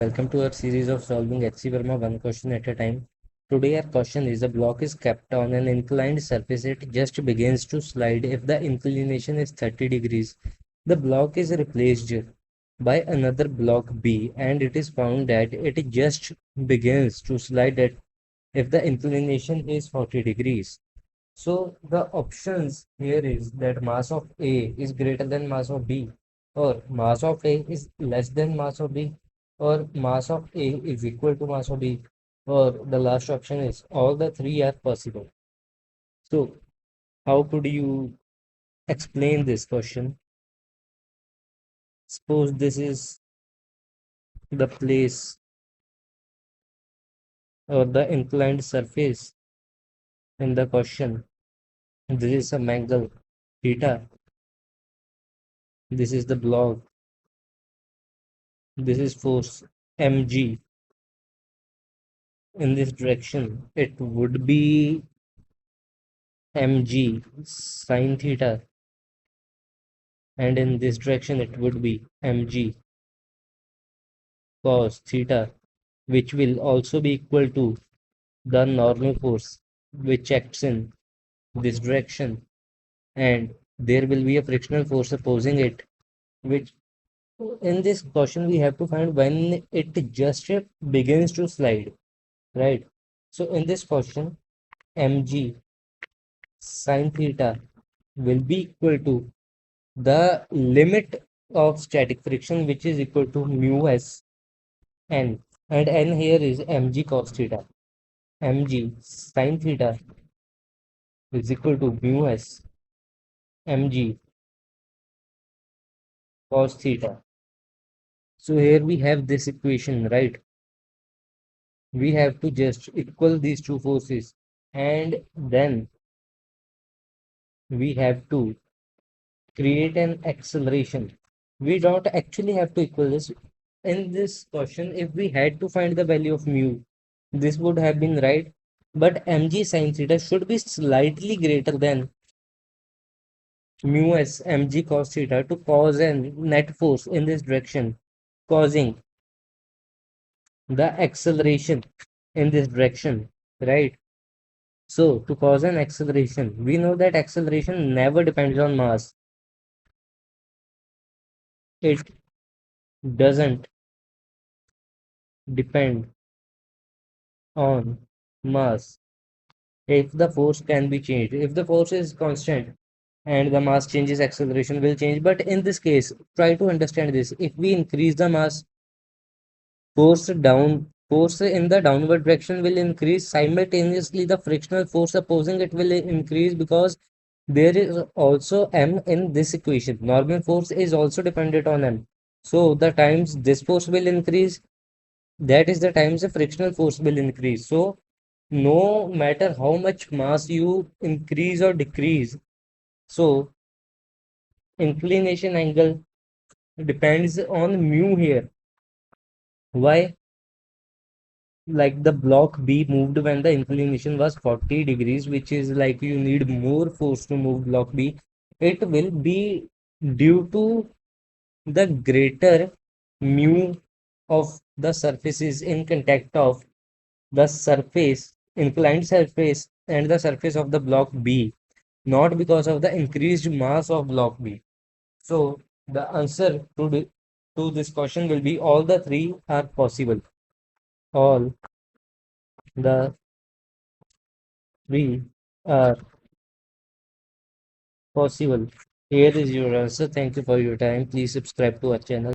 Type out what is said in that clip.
Welcome to our series of solving HC Verma one question at a time. Today our question is: a block is kept on an inclined surface. It just begins to slide if the inclination is 30 degrees. The block is replaced by another block B, and it is found that it just begins to slide at if the inclination is 40 degrees. So the options here is that mass of A is greater than mass of B, or mass of A is less than mass of B, or mass of A is equal to mass of B, or the last option is all the three are possible. So how could you explain this question? Suppose this is the place or the inclined surface in the question. This is some angle theta. This is the block. This is force mg. In this direction, it would be mg sine theta, and in this direction, it would be mg cos theta, which will also be equal to the normal force which acts in this direction, and there will be a frictional force opposing it, which in this question we have to find when it just begins to slide, right? So in this question, mg sine theta will be equal to the limit of static friction, which is equal to mu s n, and n here is mg cos theta. Mg sin theta is equal to mu s mg cos theta. So here we have this equation, right? We have to just equal these two forces, and then we have to create an acceleration. We don't actually have to equal this. In this question, if we had to find the value of mu, this would have been right. But mg sin theta should be slightly greater than mu s mg cos theta to cause a net force in this direction, causing the acceleration in this direction, right? So, to cause an acceleration, we know that acceleration never depends on mass. It doesn't depend on mass. If the force can be changed, if the force is constant and the mass changes, acceleration will change. But in this case, try to understand this. If we increase the mass, force in the downward direction will increase. Simultaneously, the frictional force opposing it will increase, because there is also m in this equation. Normal force is also dependent on m. So the times this force will increase, that is the times the frictional force will increase. So no matter how much mass you increase or decrease, so inclination angle depends on mu here. Why? Like the block B moved when the inclination was 40 degrees, which is like you need more force to move block B. It will be due to the greater mu of the surfaces in contact of the surface, inclined surface, and the surface of the block B, not because of the increased mass of block B. So the answer to this question will be all the three are possible. All the three are possible. Here is your answer. Thank you for your time. Please subscribe to our channel.